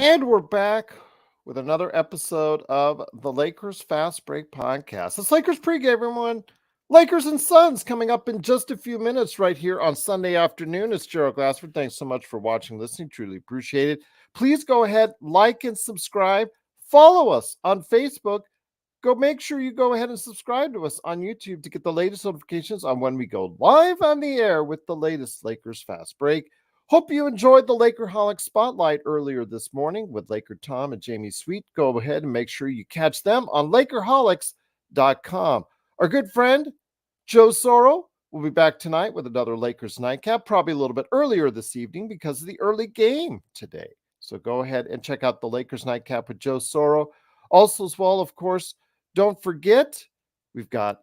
And we're back with another episode of the Lakers Fast Break Podcast. It's Lakers pregame, everyone. Lakers and Suns coming up in just a few minutes right here on Sunday afternoon. It's Gerald Glassford. Thanks so much for watching, listening. Truly appreciate it. Please go ahead, like and subscribe. Follow us on Facebook. Go make sure you go ahead and subscribe to us on YouTube to get the latest notifications on when we go live on the air with the latest Lakers Fast Break. Hope you enjoyed the Lakerholic Spotlight earlier this morning with Laker Tom and Jamie Sweet. Go ahead and make sure you catch them on Lakerholics.com. Our good friend, Joe Soro, will be back tonight with another Lakers nightcap, probably a little bit earlier this evening because of the early game today. So go ahead and check out the Lakers nightcap with Joe Soro. Also, as well, of course, don't forget, we've got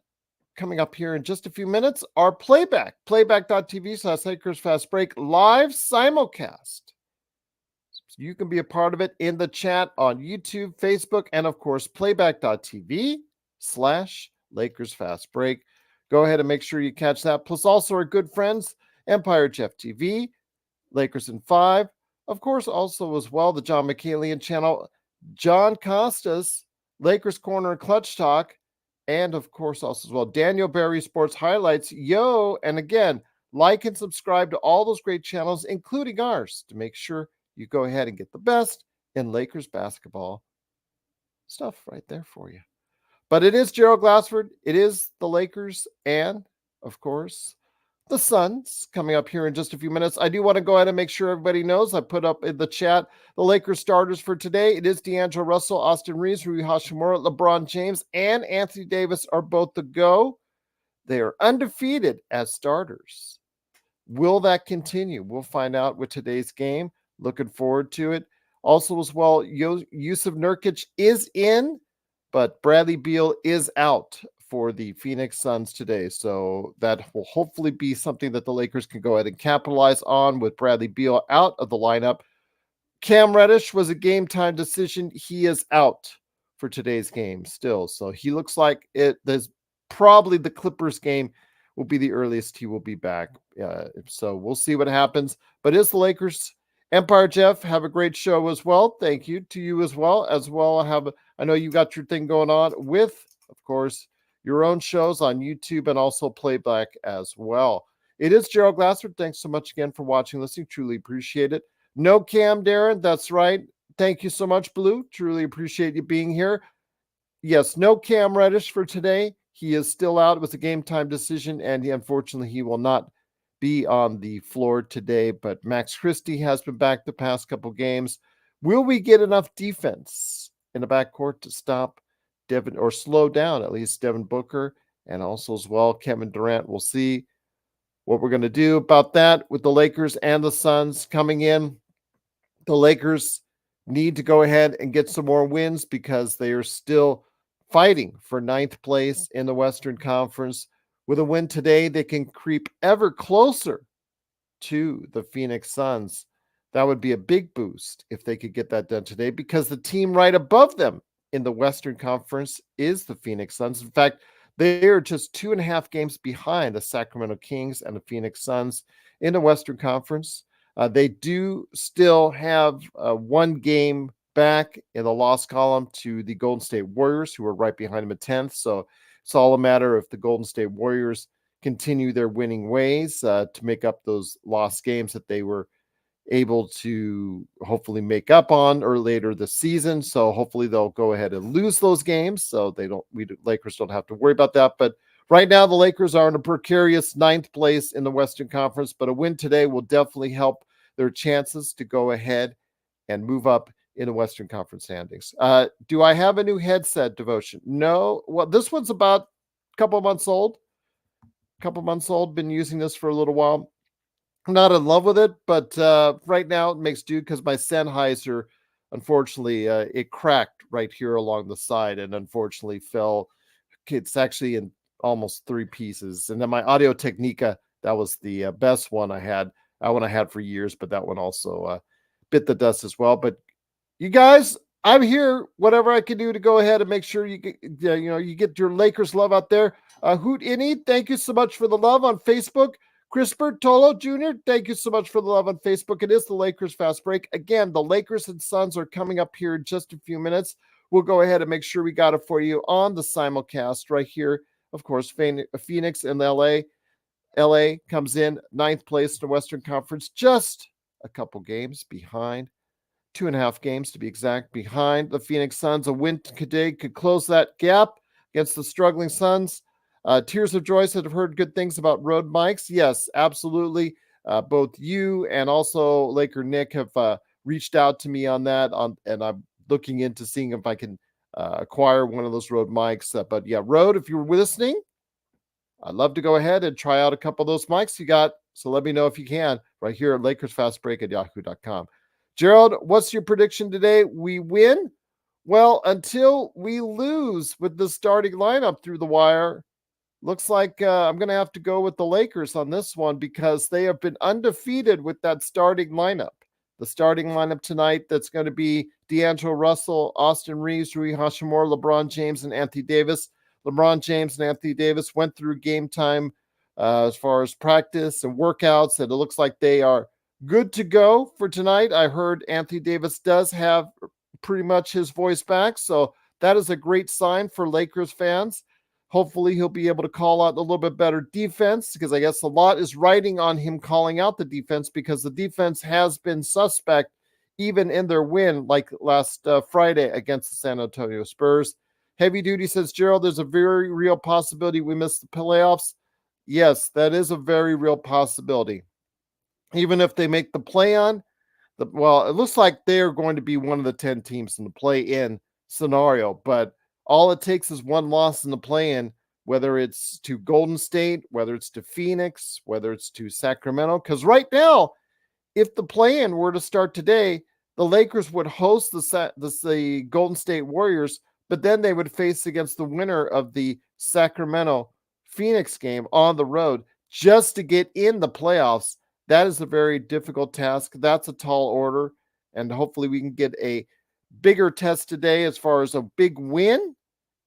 coming up here in just a few minutes, our playback.tv/Lakers Fast Break live simulcast. So you can be a part of it in the chat on YouTube, Facebook, and of course, playback.tv/Lakers Fast Break. Go ahead and make sure you catch that. Plus, also our good friends, Empire Jeff TV, Lakers in 5. Of course, also as well, the John McCalian channel, John Costas, Lakers Corner and Clutch Talk, and of course also as well Daniel Barry Sports Highlights. And again, like and subscribe to all those great channels, including ours, to make sure you go ahead and get the best in Lakers basketball stuff right there for you. But it is Gerald Glassford, it is the Lakers, and of course the Suns coming up here in just a few minutes. I do want to go ahead and make sure everybody knows I put up in the chat the Lakers starters for today. It is D'Angelo Russell, Austin Reeves, Rui Hachimura, LeBron James, and Anthony Davis are both the go. They are undefeated as starters. Will that continue? We'll find out with today's game. Looking forward to it. Also, as well, Yusuf Nurkic is in, but Bradley Beal is out for the Phoenix Suns today. So that will hopefully be something that the Lakers can go ahead and capitalize on with Bradley Beal out of the lineup. Cam Reddish was a game time decision. He is out for today's game still. So he looks like there's probably the Clippers game will be the earliest he will be back. So we'll see what happens. But it's the Lakers. Empire Jeff, have a great show as well. Thank you to you as well. I know you got your thing going on with, of course, your own shows on YouTube and also playback as well. It is Gerald Glassford. Thanks so much again for watching, listening. Truly appreciate it. No Cam, Darren. That's right. Thank you so much, Blue. Truly appreciate you being here. Yes, no Cam Reddish for today. He is still out. It was a game time decision, and unfortunately, he will not be on the floor today. But Max Christie has been back the past couple games. Will we get enough defense in the backcourt to stop Devin or slow down at least Devin Booker and also as well Kevin Durant? We'll see what we're going to do about that with the Lakers and the Suns coming in. The Lakers need to go ahead and get some more wins because they are still fighting for ninth place in the Western Conference. With a win today, they can creep ever closer to the Phoenix Suns. That would be a big boost if they could get that done today because the team right above them in the Western Conference is the Phoenix Suns. In fact, they are just 2.5 games behind the Sacramento Kings and the Phoenix Suns in the Western Conference. They do still have one game back in the loss column to the Golden State Warriors, who are right behind them at 10th. So it's all a matter if the Golden State Warriors continue their winning ways to make up those lost games that they were able to hopefully make up on or later this season. So hopefully they'll go ahead and lose those games so Lakers don't have to worry about that. But right now the Lakers are in a precarious ninth place in the Western Conference, but a win today will definitely help their chances to go ahead and move up in the Western Conference standings. Do I have a new headset, Devotion? No. Well, this one's about a couple months old. Been using this for a little while. I'm not in love with it, but right now it makes do because my Sennheiser, unfortunately, it cracked right here along the side and unfortunately fell. It's actually in almost 3 pieces. And then my Audio Technica, that was the best one I had. That one I had for years, but that one also bit the dust as well. But you guys, I'm here. Whatever I can do to go ahead and make sure you get, you get your Lakers love out there. Hoot Innie, thank you so much for the love on Facebook. Chris Bertolo Jr., thank you so much for the love on Facebook. It is the Lakers Fast Break. Again, the Lakers and Suns are coming up here in just a few minutes. We'll go ahead and make sure we got it for you on the simulcast right here. Of course, Phoenix and LA. LA comes in ninth place in the Western Conference, just a couple games behind, 2.5 games to be exact, behind the Phoenix Suns. A win today could close that gap against the struggling Suns. Tears of Joy said, I've heard good things about road mics. Yes, absolutely. Both you and also Laker Nick have reached out to me on that, and I'm looking into seeing if I can acquire one of those road mics. But yeah, Road, if you're listening, I'd love to go ahead and try out a couple of those mics you got. So let me know if you can right here at LakersFastBreak@yahoo.com. Gerald, what's your prediction today? We win? Well, until we lose with the starting lineup through the wire, looks like I'm going to have to go with the Lakers on this one because they have been undefeated with that starting lineup. The starting lineup tonight, that's going to be D'Angelo Russell, Austin Reeves, Rui Hachimura, LeBron James, and Anthony Davis. LeBron James and Anthony Davis went through game time as far as practice and workouts, and it looks like they are good to go for tonight. I heard Anthony Davis does have pretty much his voice back, so that is a great sign for Lakers fans. Hopefully he'll be able to call out a little bit better defense, because I guess a lot is riding on him calling out the defense, because the defense has been suspect even in their win like last Friday against the San Antonio Spurs. Heavy Duty says, Gerald, there's a very real possibility we miss the playoffs. Yes, that is a very real possibility. Even if they make the play-on, well, it looks like they're going to be one of the 10 teams in the play-in scenario, but all it takes is one loss in the play-in, whether it's to Golden State, whether it's to Phoenix, whether it's to Sacramento, because right now, if the play-in were to start today, the Lakers would host the Golden State Warriors, but then they would face against the winner of the Sacramento Phoenix game on the road just to get in the playoffs. That is a very difficult task. That's a tall order, and hopefully we can get a bigger test today as far as a big win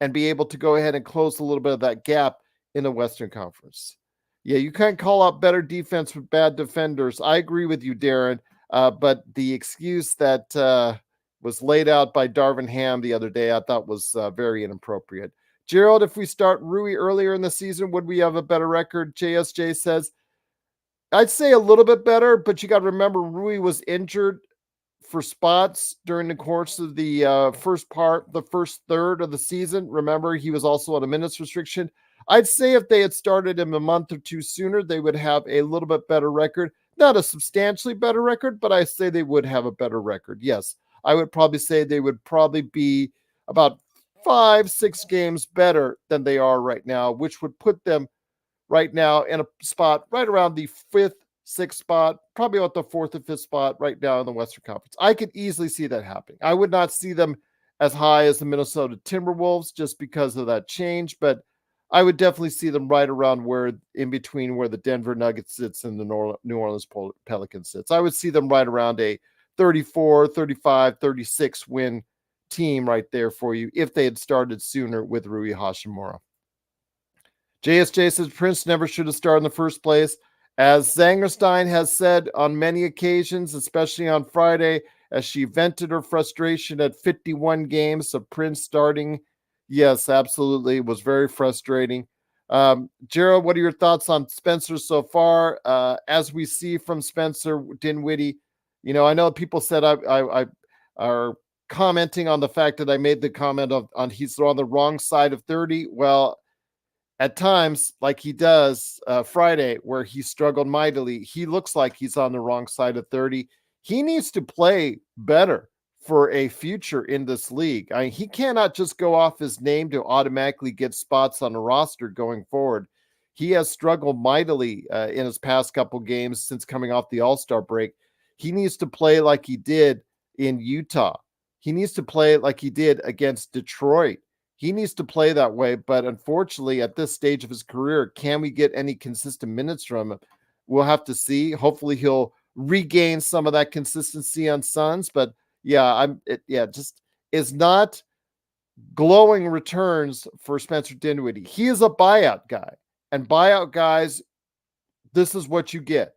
and be able to go ahead and close a little bit of that gap in the Western Conference. Yeah, you can't call out better defense with bad defenders. I agree with you, Darren, but the excuse that was laid out by Darvin Ham the other day I thought was very inappropriate. Gerald, if we start Rui earlier in the season, would we have a better record? JSJ says, I'd say a little bit better, but you got to remember Rui was injured for spots during the course of the the first third of the season. Remember, he was also on a minutes restriction. I'd say if they had started him a month or two sooner, they would have a little bit better record. Not a substantially better record, but I say they would have a better record. Yes, I would probably say they would probably be about 5-6 games better than they are right now, which would put them right now in a spot right around the 5th, 6th spot, probably about the 4th or 5th spot right now in the Western Conference. I could easily see that happening. I would not see them as high as the Minnesota Timberwolves just because of that change, but I would definitely see them right around where, in between where the Denver Nuggets sits and the New Orleans Pelicans sits. I would see them right around a 34, 35, 36 win team right there for you if they had started sooner with Rui Hachimura. JSJ says Prince never should have started in the first place. As Zangerstein has said on many occasions, especially on Friday, as she vented her frustration at 51 games of Prince starting. Yes, absolutely. It was very frustrating. Gerald, what are your thoughts on Spencer so far? As we see from Spencer Dinwiddie, I know people said I are commenting on the fact that I made the comment on he's on the wrong side of 30. Well, at times, like he does Friday, where he struggled mightily, he looks like he's on the wrong side of 30. He needs to play better for a future in this league. I mean, he cannot just go off his name to automatically get spots on a roster going forward. He has struggled mightily in his past couple games since coming off the All-Star break. He needs to play like he did in Utah. He needs to play like he did against Detroit. He needs to play that way, but unfortunately, at this stage of his career, can we get any consistent minutes from him? We'll have to see. Hopefully, he'll regain some of that consistency on Suns. But yeah, just is not glowing returns for Spencer Dinwiddie. He is a buyout guy, and buyout guys this is what you get.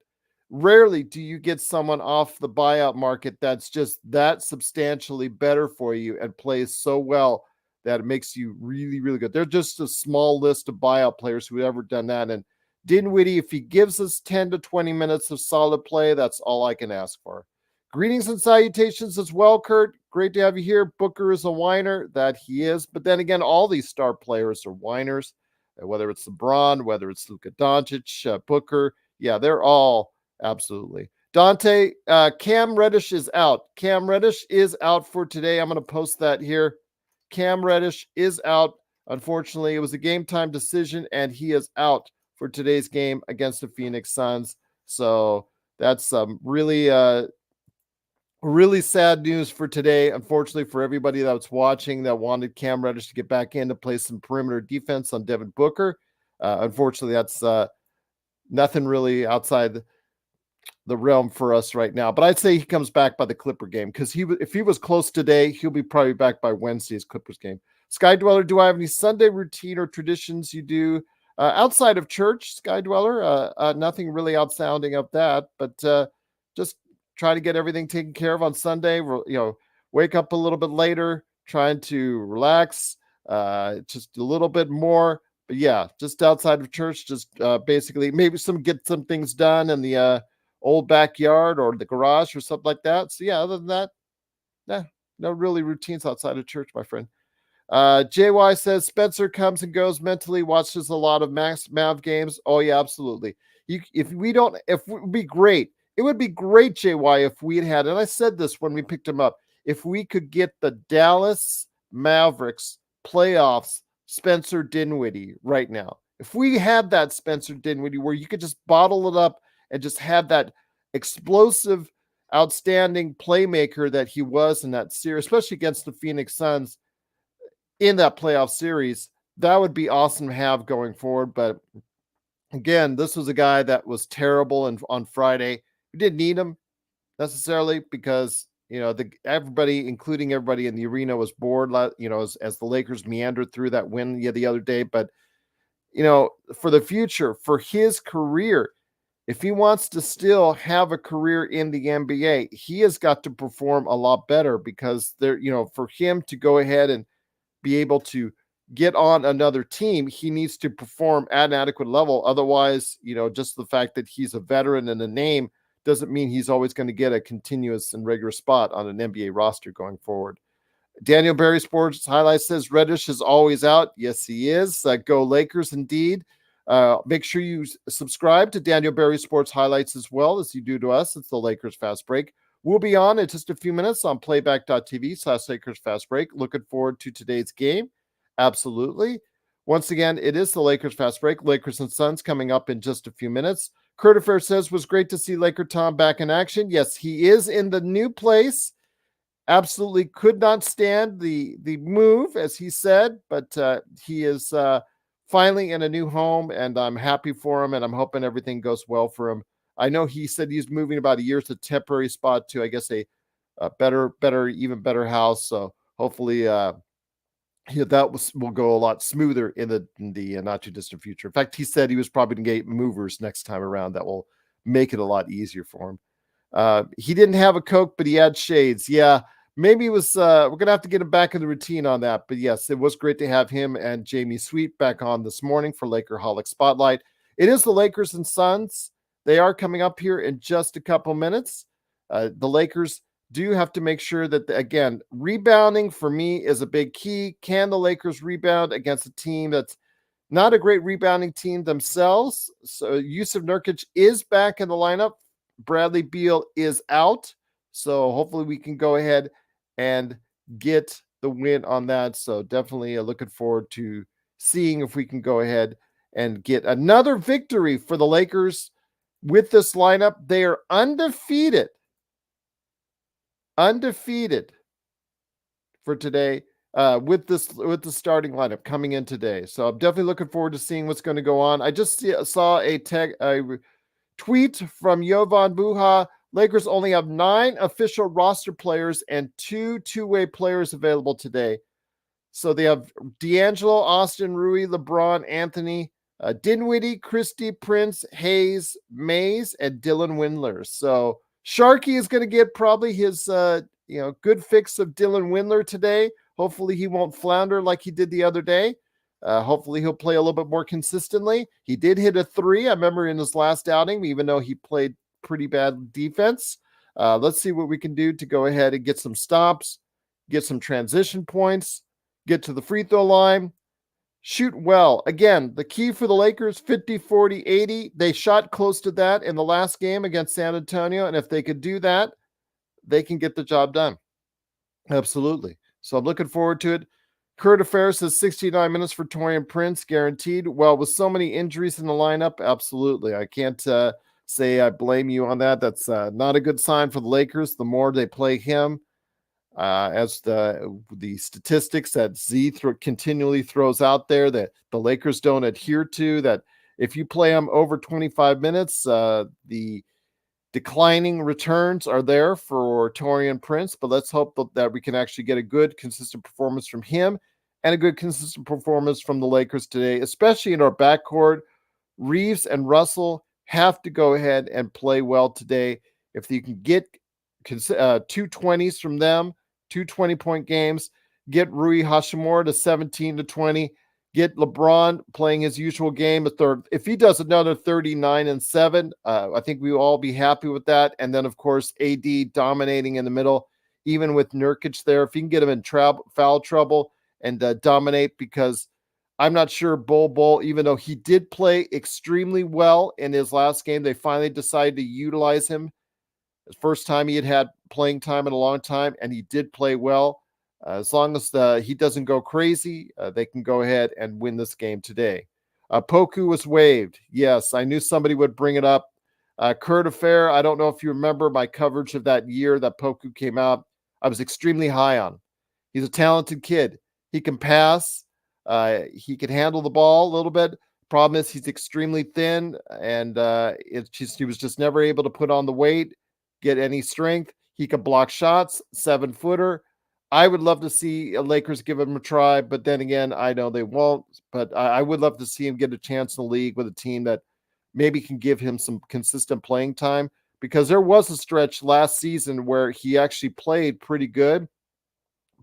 Rarely do you get someone off the buyout market that's just that substantially better for you and plays so well that it makes you really, really good. They're just a small list of buyout players who have ever done that. And Dinwiddie, if he gives us 10 to 20 minutes of solid play, that's all I can ask for. Greetings and salutations as well, Kurt. Great to have you here. Booker is a whiner, that he is. But then again, all these star players are whiners, whether it's LeBron, whether it's Luka Doncic, Booker. Yeah, they're all absolutely. Dante, Cam Reddish is out. Cam Reddish is out for today. I'm going to post that here. Cam Reddish is out. Unfortunately, it was a game time decision, and he is out for today's game against the Phoenix Suns. So that's really sad news for today. Unfortunately, for everybody that's watching that wanted Cam Reddish to get back in to play some perimeter defense on Devin Booker. Unfortunately, that's nothing really outside the realm for us right now. But I'd say he comes back by the Clipper game because if he was close today, he'll be probably back by Wednesday's Clippers game. Sky Dweller, do I have any Sunday routine or traditions you do outside of church, Sky Dweller? Nothing really outsounding of that, but just try to get everything taken care of on Sunday. Wake up a little bit later, trying to relax just a little bit more. But yeah, just outside of church, just basically maybe get some things done in the old backyard or the garage or something like that. So yeah, other than that, no really routines outside of church, my friend. JY says Spencer comes and goes mentally, watches a lot of Mav games. Oh yeah, absolutely. It would be great. It would be great, JY, if we had, and I said this when we picked him up, if we could get the Dallas Mavericks playoffs Spencer Dinwiddie right now. If we had that Spencer Dinwiddie where you could just bottle it up and just have that explosive, outstanding playmaker that he was in that series, especially against the Phoenix Suns in that playoff series, that would be awesome to have going forward. But again, this was a guy that was terrible on Friday. We didn't need him necessarily because, everybody, including everybody in the arena, was bored, as the Lakers meandered through that win the other day. But, for the future, for his career, if he wants to still have a career in the NBA, he has got to perform a lot better because for him to go ahead and be able to get on another team, he needs to perform at an adequate level. Otherwise, just the fact that he's a veteran and a name doesn't mean he's always going to get a continuous and regular spot on an NBA roster going forward. Daniel Berry Sports Highlights says Reddish is always out. Yes, he is. Go Lakers indeed. Make sure you subscribe to Daniel Berry Sports Highlights as well as you do to us. It's the Lakers Fast Break. We'll be on in just a few minutes on playback.tv/Lakers Fast Break. Looking forward to today's game. Absolutely. Once again, it is the Lakers Fast Break. Lakers and Suns coming up in just a few minutes. Kurt Affair says, was great to see Laker Tom back in action. Yes, he is in the new place. Absolutely could not stand the move, as he said, but he is finally in a new home, and I'm happy for him, and I'm hoping everything goes well for him. I know he said he's moving about a year to a temporary spot to, I guess, a better, even better house. So hopefully that will go a lot smoother in the not too distant future. In fact, he said he was probably going to get movers next time around that will make it a lot easier for him. He didn't have a Coke, but he had shades. Yeah, maybe it was, we're going to have to get him back in the routine on that. But yes, it was great to have him and Jamie Sweet back on this morning for Lakerholic Spotlight. It is the Lakers and Suns. They are coming up here in just a couple minutes. The Lakers do have to make sure that, again, rebounding for me is a big key. Can the Lakers rebound against a team that's not a great rebounding team themselves? So Yusuf Nurkic is back in the lineup. Bradley Beal is out. So hopefully we can go ahead and get the win on that. So definitely looking forward to seeing if we can go ahead and get another victory for the Lakers with this lineup. They are undefeated for today with the starting lineup coming in today. So I'm definitely looking forward to seeing what's going to go on. I just saw a tweet from Jovan Buha. Lakers only have 9 official roster players and 2 two-way players available today. So they have D'Angelo, Austin, Rui, LeBron, Anthony, Dinwiddie, Christie, Prince, Hayes, Mays, and Dylan Windler. So Sharky is going to get probably his good fix of Dylan Windler today. Hopefully he won't flounder like he did the other day. Hopefully he'll play a little bit more consistently. He did hit a 3, I remember, in his last outing, even though he played pretty bad defense. Let's see what we can do to go ahead and get some stops, get some transition points, get to the free throw line, shoot well. Again, the key for the Lakers, 50, 40, 80. They shot close to that in the last game against San Antonio, and if they could do that, they can get the job done. Absolutely. So I'm looking forward to it. Kurt Affair says 69 minutes for Taurean Prince, guaranteed. Well, with so many injuries in the lineup, absolutely. I can't say I blame you on that. That's not a good sign for the Lakers. The more they play him, as the statistics that Z continually throws out there that the Lakers don't adhere to, that if you play him over 25 minutes, the declining returns are there for Taurean Prince, but let's hope that we can actually get a good, consistent performance from him and a good, consistent performance from the Lakers today, especially in our backcourt. Reeves and Russell have to go ahead and play well today. If you can get 220s from them, 2 20-point games, get Rui Hachimura to 17 to 20, get LeBron playing his usual game. If he does another 39 and 7, I think we will all be happy with that. And then, of course, AD dominating in the middle, even with Nurkic there. If you can get him in foul trouble and dominate, because I'm not sure Bol, even though he did play extremely well in his last game, they finally decided to utilize him. The first time he had playing time in a long time, and he did play well. As long as he doesn't go crazy, they can go ahead and win this game today. Poku was waived. Yes, I knew somebody would bring it up. Kurt Affair, I don't know if you remember my coverage of that year that Poku came out. I was extremely high on. He's a talented kid. He can pass. He can handle the ball a little bit. Problem is he's extremely thin, and he was just never able to put on the weight, get any strength. He can block shots, 7-footer. I would love to see Lakers give him a try, but then again, I know they won't. But I would love to see him get a chance in the league with a team that maybe can give him some consistent playing time, because there was a stretch last season where he actually played pretty good.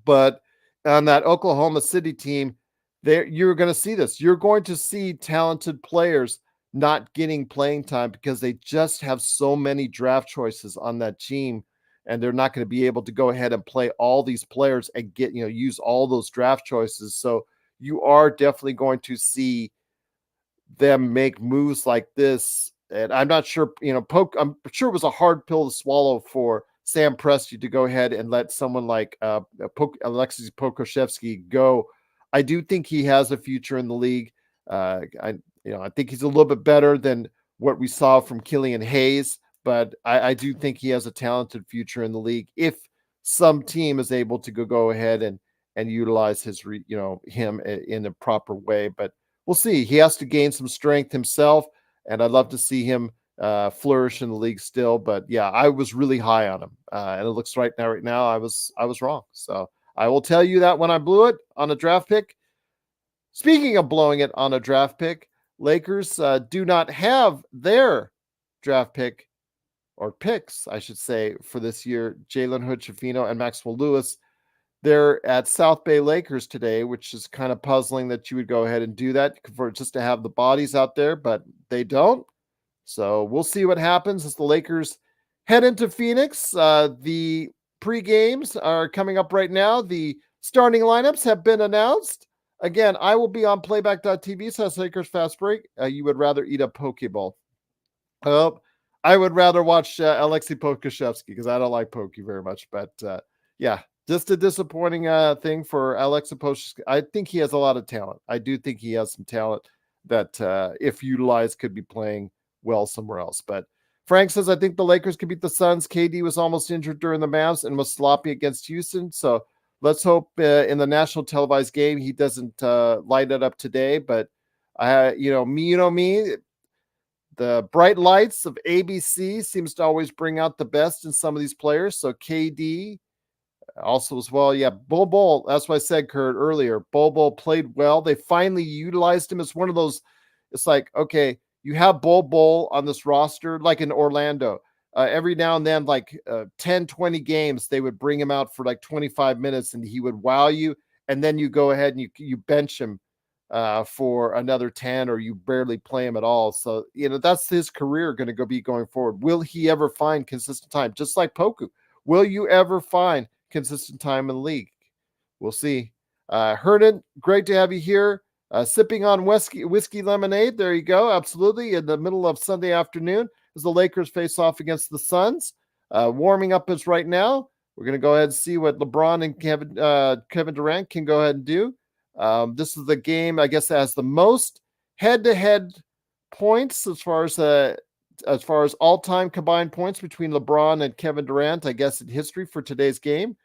But on that Oklahoma City team, you're going to see this. You're going to see talented players not getting playing time because they just have so many draft choices on that team, and they're not going to be able to go ahead and play all these players and use all those draft choices. So you are definitely going to see them make moves like this. And I'm not sure, I'm sure it was a hard pill to swallow for Sam Presti to go ahead and let someone like Alexis Pokusevski go. I do think he has a future in the league. I think he's a little bit better than what we saw from Killian Hayes, but I do think he has a talented future in the league if some team is able to go ahead and utilize him in a proper way. But we'll see. He has to gain some strength himself, and I'd love to see him flourish in the league still. But yeah, I was really high on him, and it looks right now I was wrong. So I will tell you that when I blew it on a draft pick. Speaking of blowing it on a draft pick, Lakers do not have their draft pick, or picks, I should say, for this year. Jalen Hood-Schifino and Maxwell Lewis. They're at South Bay Lakers today, which is kind of puzzling that you would go ahead and do that for just to have the bodies out there, but they don't. So we'll see what happens as the Lakers head into Phoenix. The pre-games are coming up right now. The starting lineups have been announced. Again, I will be on playback.tv, so Lakers Fast Break. You would rather eat a Pokeball. I would rather watch Alexei Pokusevski because I don't like Pokey very much. But yeah, just a disappointing thing for Alexei Pokusevski. I think he has a lot of talent. I do think he has some talent that if utilized could be playing well somewhere else. But Frank says, I think the Lakers could beat the Suns. KD was almost injured during the Mavs and was sloppy against Houston. So let's hope in the national televised game he doesn't light it up today. But me, the bright lights of ABC seems to always bring out the best in some of these players. So KD also as well. Yeah, Bol, that's what I said, Kurt, earlier. Bol played well. They finally utilized him as one of those, It's like, okay, you have Bol on this roster, like in Orlando. Every now and then, like 10, 20 games, they would bring him out for like 25 minutes and he would wow you. And then you go ahead and you bench him for another 10, or you barely play him at all. So, that's his career going to be going forward. Will he ever find consistent time? Just like Poku. Will you ever find consistent time in the league? We'll see. Hernan, great to have you here. Sipping on whiskey lemonade. There you go. Absolutely. In the middle of Sunday afternoon as the Lakers face off against the Suns. Warming up is right now. We're going to go ahead and see what LeBron and Kevin Durant can go ahead and do. This is the game, I guess, that has the most head-to-head points as far as all-time combined points between LeBron and Kevin Durant, I guess, in history for today's game.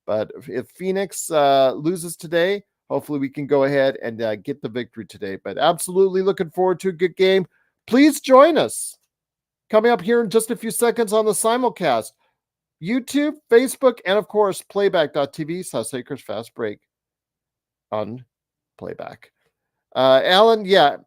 But if Phoenix loses today, hopefully we can go ahead and get the victory today. But absolutely looking forward to a good game. Please join us. Coming up here in just a few seconds on the simulcast. YouTube, Facebook, and of course, playback.tv/Lakers Fast Break on playback. Alan, yeah,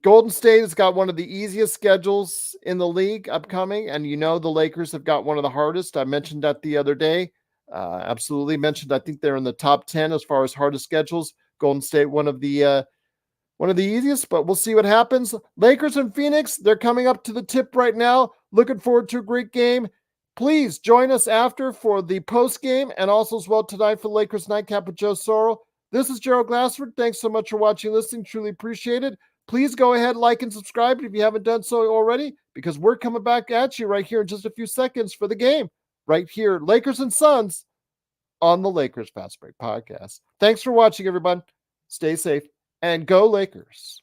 Golden State has got one of the easiest schedules in the league upcoming, and the Lakers have got one of the hardest. I mentioned that the other day. Absolutely mentioned. I think they're in the top 10 as far as hardest schedules. Golden State, one of the easiest, but we'll see what happens. Lakers and Phoenix, they're coming up to the tip right now. Looking forward to a great game. Please join us after for the post game, and also as well tonight for Lakers Nightcap with Joe Sorrell. This is Gerald Glassford. Thanks so much for watching and listening. Truly appreciate it. Please go ahead, like, and subscribe if you haven't done so already, because we're coming back at you right here in just a few seconds for the game. Right here, Lakers and Suns on the Lakers Fast Break Podcast. Thanks for watching, everyone. Stay safe and go Lakers.